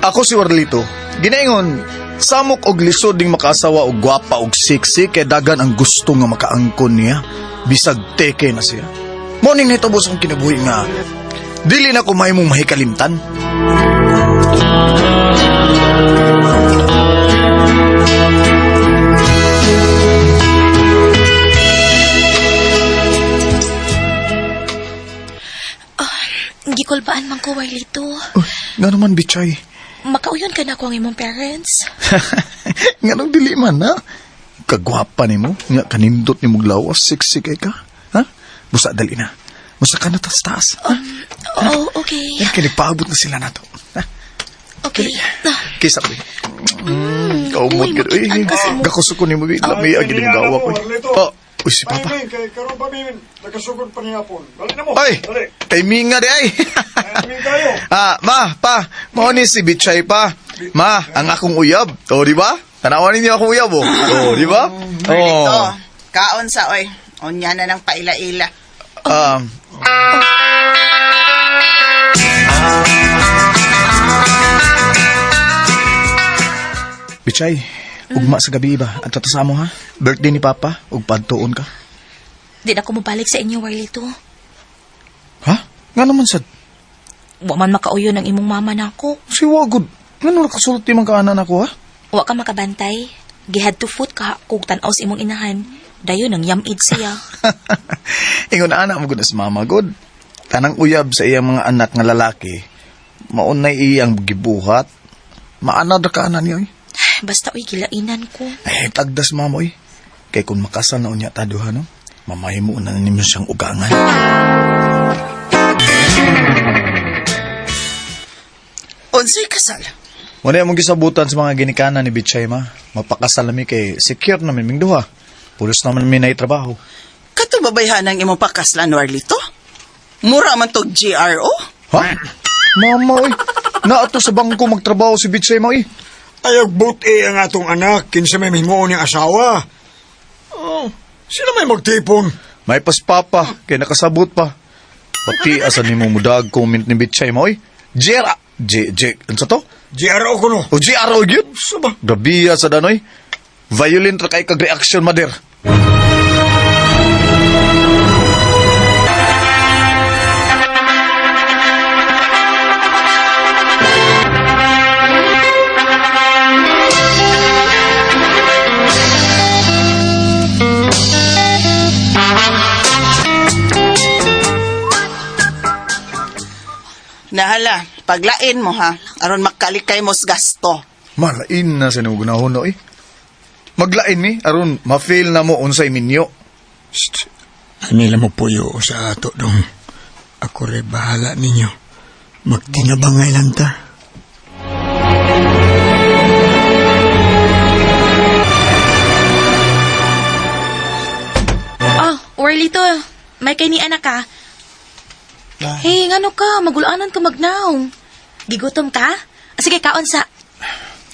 Ako si Warlito. Ginaingon, samok og lisod ding makaasawa og gwapa og sexy kay dagan ang gusto nga makaangkon niya. Bisag teke na siya. Morning nito boss ang kinabuhi nga. Dili na ko mahimong mahikalimtan. Gikulbaan man ko, Warlito. Nga naman, bitchay. Makauyon ka na ko ang imong parents. Nga nang dili man, ha? Kagwapa ni mo. Nga kanindot ni mo lawas. Sexy kay ka. Ha? Busa, dali na. Busa ka na taas-taas. Oh, okay. Yan, kinigpaabot na sila na to. Ha? Okay. Kisa ko. Kaumot ka. Gakuso ko ni mo. Lami, agin yung gawa ko. Oh, uy, si Papa. Ay, kay karon pa min nakasugod pa niya pon. Dali na mo. Ay, dali. timing nga di ay. Timing tayo. Ma, pa, mo ni si Bitchay pa. Ma, ang akong uyab. O, di ba? Tanawan ninyo akong uyab, oh. O, di ba? Ito, kaon sa oy. Onya na ng paila-ila. Bitchay, ugma sa gabi ba? At tatasamo ha? Birthday ni Papa, ug padtuon ka. Di na ko mabalik sa inyo, Warlito. Ha? Nga naman sad. Wa man makauyon ang imong mama nako. Si Wagod. Nga nung nakasulot di man kaanan ako, ha? Wa ka makabantay. Gihad to foot ka kung tanaw sa imong inahan. Dayon ang yamid siya. Ingon anak mo gud sa mama, God. Tanang uyab sa iyang mga anak nga lalaki. Maunay iyang gibuhat. Maanad ka anan niya, Basta uy gilainan ko. Ay, tagdas mamoy. Kay kung makasal na unya taduha, no? Mamahimo na ninyo siyang ugangan. Unsay kasal? Muna mong gisabutan sa mga ginikanan ni Bitchay, ma. Mapakasal nami kay secure namin ming duha. Pulos naman mi na trabaho. Kato babayhan ang imong pakaslan, Warlito? Mura man to GRO? Ha? Mama, oy. Naato sa bangko magtrabaho si Bitchay, ma, oy. Ayog buti ang atong anak kinsa may himuon niyang asawa. Oh, sila may magtipon. May paspapa, kay nakasabot pa. Pati asan ni mo mudag comment ni Bitchay, ma, oy. Jera. Ano sa to? GRO ko no. O GRO yun? Saba. Grabiya sa danoy. Violent ra kay kag reaction, mader. Nahala, paglain mo ha, aron makalikay mos gasto. Malain na sa nugunahon no, eh. Maglain mi, aron ma-fail na mo unsay minyo. Anila mo puyo sa ato dong. Ako rin bahala ninyo. Magtinabangay lang ta. Warlito, may kay ni anak ka. Hey, ngano ka? Magulanan ka magnaw. Gigutom ka? Sige, kaon sa...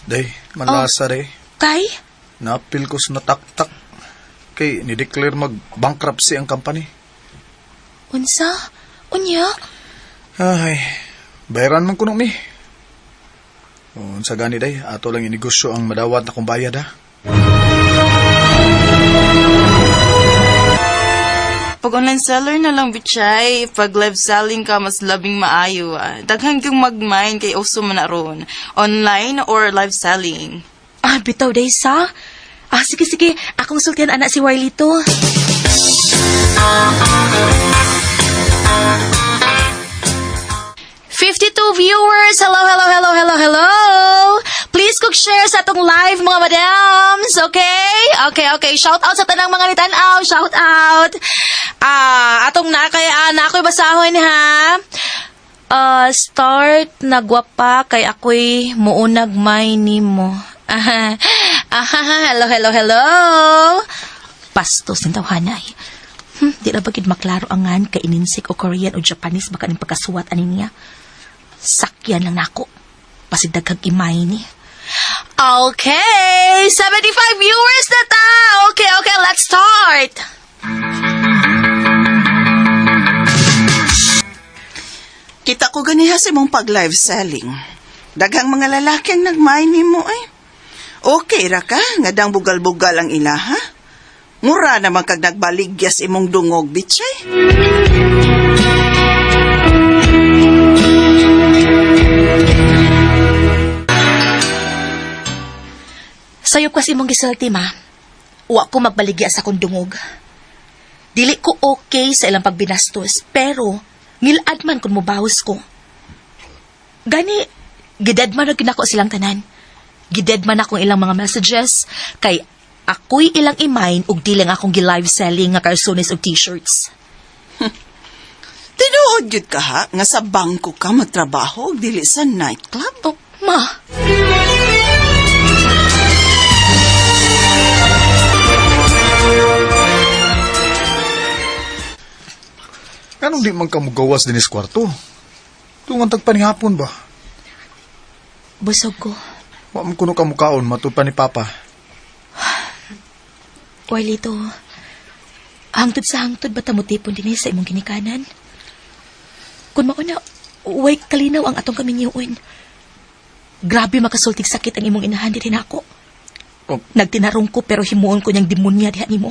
Day, malasa re. Kay? Napil ko sa nataktak. Kay ni-declare mag-bankruptcy ang company. Unsa? Unya? Ay, bayaran man ko nung mi. Unsa gani day, ato lang inegosyo ang madawat na kong bayad ha. Pag online seller na lang, Bitchay. Pag live selling ka, mas labing maayo. Daghang yung mag-mine kay uso man na ron. Online or live selling. Bitaw day sa? Sige. Akong sultihan anak si Warlito. Viewers, hello. Please cook share sa atong live mga madams, okay? Shout out sa tanang mga nitanaw, shout out. Atong ako'y basahon ha. Start nagwapa kay ako'y muunag may nimo. Hello. Pastos ng tawhanay. Di na bagid maklaro angan kay ininsik o Korean o Japanese baka ning pagkasuwat ani niya. Sakyan lang nako. Pasigdaghag imay ni. Okay, 75 viewers na ta. Okay, let's start. Kita ko ganiha sa imong pag-live selling. Daghang mga lalaki ang nagmain nimo ay. Okay ra ka, nga dang bugal-bugal ang ilaha. Mura naman kag nagbaligyas imong dungog, bitchay. Sayop kasi mong gisulti, ma. Wa ko magbaligya sa kong dungog. Dili ko okay sa ilang pagbinastos, pero ngilad man kung mubahos ko. Gani, gidedman na kinako silang tanan. Gidedman akong ilang mga messages, kay ako'y ilang imain ug di lang akong gi-live selling nga karsones ug t-shirts. Tinuod gyud ka ha, nga sa bangko ka magtrabaho ug dili sa nightclub. Oh, ma, Anong di man ka mugawas din is kwarto? Tungan tagpanihapon ba? busog ko. Wa man kuno ka mukaon, matupa ni Papa. Warlito, hangtod sa hangtod ba tamutipon din sa imong ginikanan? Kung mauna, way kalinaw ang atong kami niyoon. Grabe makasultig sakit ang imong inahan din ako. Oh, Nagtinarong ko pero himuon ko niyang demonya diha nimo.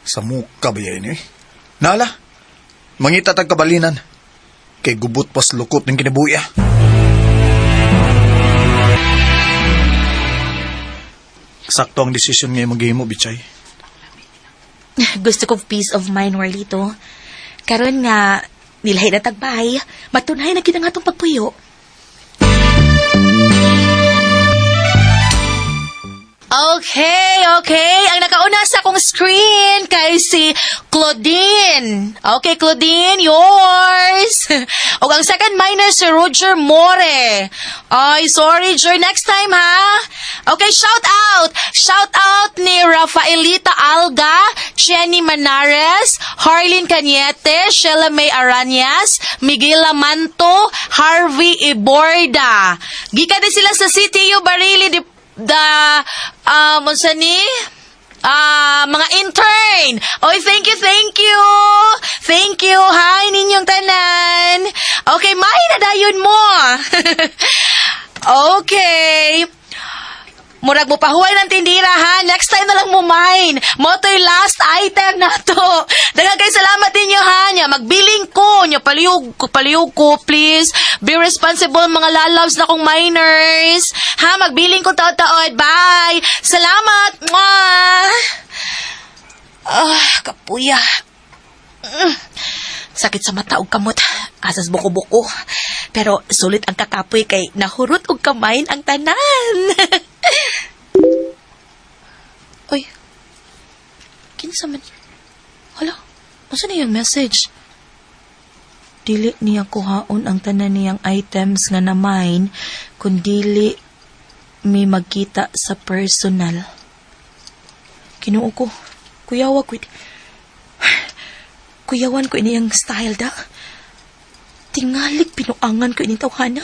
sa muka ba yan eh? Nala, mangita tag kabalinan. Kay gubot pas lukot ng kinabuya. Sakto ang desisyon ngayon maghihimo, Bichay. Gusto ko peace of mind, Warlito. Karon nga, nilhay na tagbay, matunay na kita nga itong pagpuyo. Okay. Ang nakauna sa akong screen kay si Claudine. Okay, Claudine, yours. O ang second minor si Roger More. Ay, sorry, Jer. Next time, ha? Okay, shout out. Shout out ni Rafaelita Alga, Jenny Manares, Harlin Cañete, Sheila May Aranyas, Miguel Lamanto, Harvey Iborda. Gika din sila sa CTU Barili mga intern. Oy, thank you. Thank you. Hi, ninyong tanan. Okay, may nadayon mo. Okay. Murag mo pahuway ng tindira, ha? Next time na lang mo mine. Mo to'y last item na to. Daghang kay salamat ninyo, ha? Nya, magbiling ko. Nya, paliyog ko, please. Be responsible, mga lalabs na kong minors. Ha? Magbiling ko taod-taod. Bye! Salamat! Mwah! Kapuya. Sakit sa mata ug kamot. Asas buko-buko. Pero sulit ang kakapoy kay nahurot og kamain ang tanan. Oy. Kinsa man? Hala, asa na yung message? Dili niya kuhaon ang tanan niyang items nga na-mine kung dili may magkita sa personal. Kinuo ko. Kuyawan ko iniyang style da. Tingali pinuangan ko ining tawhana.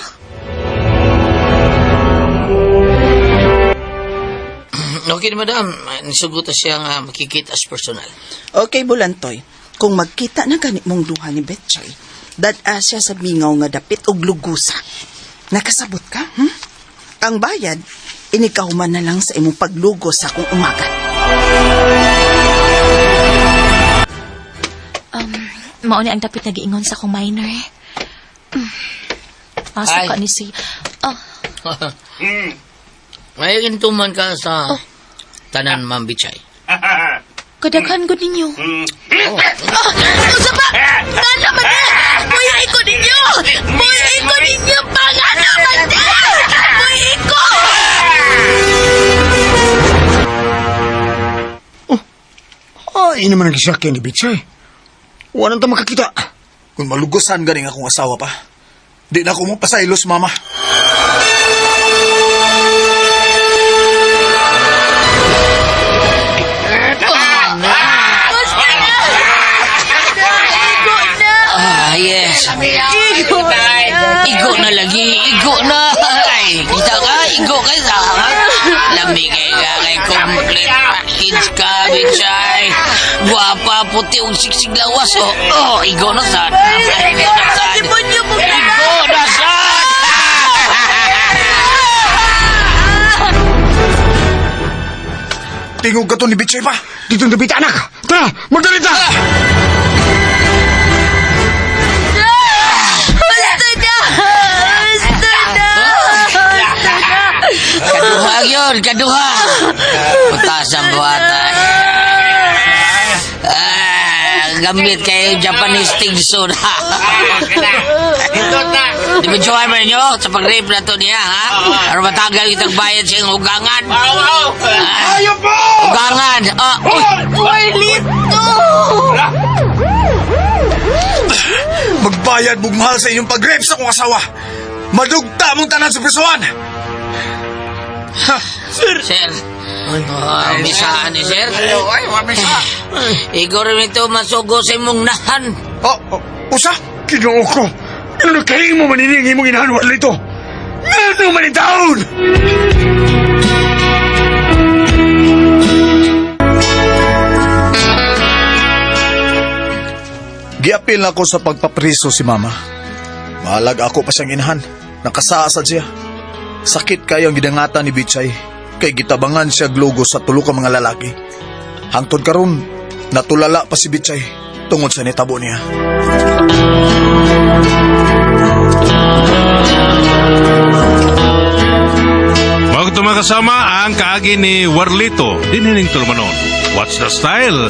Okay na, madam. Nisugot siya nga makikita as personal. Okay, Bulantoy. Kung magkita na ganit mong duha ni Betchay, dad-a siya sa mingaw nga dapit og lugusa. Nakasabot ka, Ang bayad, inikahuman na lang sa imong paglugos sa akong umaga. Mauni ang dapit na giingon sa akong minor. Asa Ay. ka ni si... May intuman ka sa tanan, Ma'am Bichay. Kadaghan ko ninyo. Usa pa! Nga naman na! Buhay ko ninyo! Buhay ko ninyo! Nga naman na! Buhay ko! Ay, naman ang gisakyan ni Bichay. Wala na makakita. Kung malugosan ganing akong asawa pa, di na ako mo pasailos, Mama. Yes. Igo na lagi. Igo na. Ay, kita ka? Igo ka sa lamigay ka kay complete package ka, Bichay. Guwapa, puti, ug siksig lawas. Igo na sad. Igo na sad. Igo na sad. Tingog ka to ni Bitchay pa. Dito na bita, anak. Tara, magdalita! Kaduha yun, kaduha. Putas ang buhatan. Gamit kayo Japanese tingson. Di ba jowa mo ninyo sa pag-rape na to niya, ha? Ano matagal itang bayad siyang ugangan? Ayaw po! Ugangan! Warlito! Magbayad bugmahal sa inyong pag-rape sa kong asawa. Madugta mong tanan sa prisuan. Sir. Misaan ni sir. Igor rin ito masugo sa imong nahan. Usa? Kinoo ko. Ano nagkaing mo maniningi mong inahan wala ito? Ano man yung taon? Giapil na ako sa pagpapriso si mama. Mahalag ako pa siyang inahan. Nakasaasad siya. Sakit kayo ang gidangatan ni Bitchay. Kay gitabangan siya glogo sa tulo ka mga lalaki. Hangtod karon, natulala pa si Bitchay tungod sa nitabo niya. Bago makasama ang kaagi ni Warlito, dinhining tulmanon. What's the style?